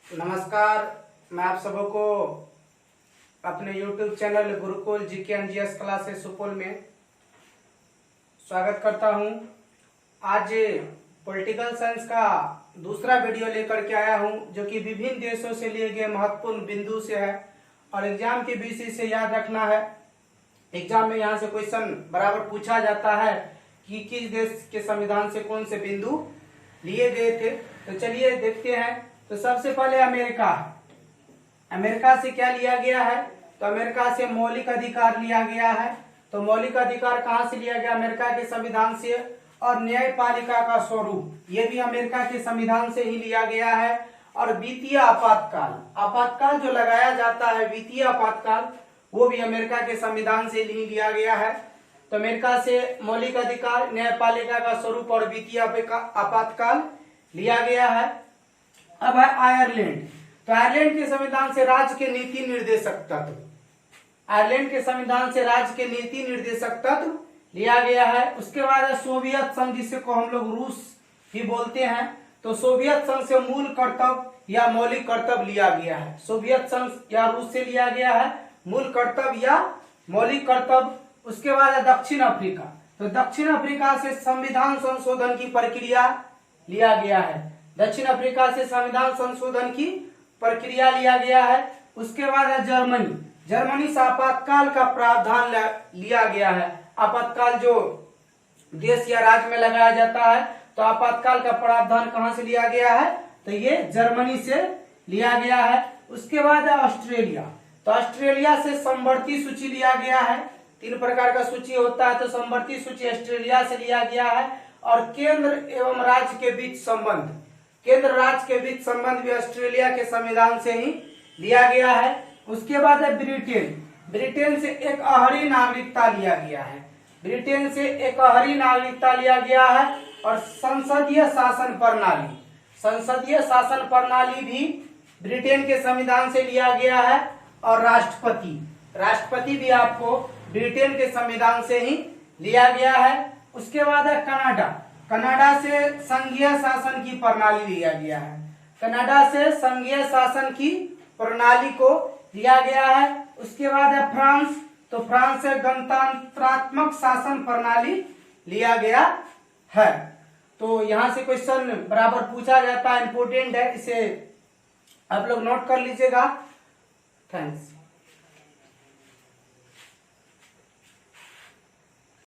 नमस्कार। मैं आप सबों को अपने YouTube channel Gurukul GK and GS classes Supaul में स्वागत करता हूं। आज पॉलिटिकल साइंस का दूसरा वीडियो लेकर के आया हूं, जो कि विभिन्न देशों से लिए गए महत्वपूर्ण बिंदु से है और एग्जाम के विषय से याद रखना है। एग्जाम में यहाँ से क्वेश्चन बराबर पूछा जाता है कि किस देश के संविधान से कौन से बिंदु लिए गए थे। तो चलिए देखते हैं। तो सबसे पहले अमेरिका से क्या लिया गया है? तो अमेरिका से मौलिक अधिकार लिया गया है। तो मौलिक अधिकार कहाँ से लिया गया? अमेरिका के संविधान से। और न्यायपालिका का स्वरूप ये भी अमेरिका के संविधान से ही लिया गया है। और वित्तीय आपातकाल जो लगाया जाता है, वित्तीय आपातकाल, वो भी अमेरिका के संविधान से ही लिया गया है। तो अमेरिका से मौलिक अधिकार, न्यायपालिका का स्वरूप और वित्तीय आपातकाल लिया गया है। अब है आयरलैंड। तो आयरलैंड के संविधान से राज्य के नीति निर्देशक तत्व, आयरलैंड के संविधान से राज्य के नीति निर्देशक तत्व लिया गया है। उसके बाद है सोवियत संघ, जिसे को हम लोग रूस भी बोलते हैं। तो सोवियत संघ से मूल कर्तव्य या मौलिक कर्तव्य लिया गया है। सोवियत संघ या रूस से लिया गया है मूल कर्तव्य या मौलिक कर्तव्य। उसके बाद है दक्षिण अफ्रीका। तो दक्षिण अफ्रीका से संविधान संशोधन की प्रक्रिया लिया गया है। दक्षिण अफ्रीका से संविधान संशोधन की प्रक्रिया लिया गया है। उसके बाद है जर्मनी से आपातकाल का प्रावधान लिया गया है। आपातकाल जो देश या राज्य में लगाया जाता है, तो आपातकाल का प्रावधान कहां से लिया गया है? तो ये जर्मनी से लिया गया है। उसके बाद है ऑस्ट्रेलिया। तो ऑस्ट्रेलिया से समवर्ती सूची लिया गया है। 3 प्रकार का सूची होता है, तो समवर्ती सूची ऑस्ट्रेलिया से लिया गया है। और केंद्र एवं राज्य के बीच संबंध, केंद्र राज्य के बीच संबंध भी ऑस्ट्रेलिया के संविधान से ही लिया गया है। उसके बाद है ब्रिटेन से एक अहरी नागरिकता लिया गया है। ब्रिटेन से एक अहरी नागरिकता लिया गया है। और संसदीय शासन प्रणाली भी ब्रिटेन के संविधान से लिया गया है। और राष्ट्रपति भी आपको ब्रिटेन के संविधान से ही लिया गया है। उसके बाद है कनाडा से संघीय शासन की प्रणाली लिया गया है। कनाडा से संघीय शासन की प्रणाली को लिया गया है। उसके बाद है फ्रांस। तो फ्रांस से गणतंत्रात्मक शासन प्रणाली लिया गया है। तो यहाँ से क्वेश्चन बराबर पूछा जाता है, इंपोर्टेंट है, इसे आप लोग नोट कर लीजिएगा। थैंक्स।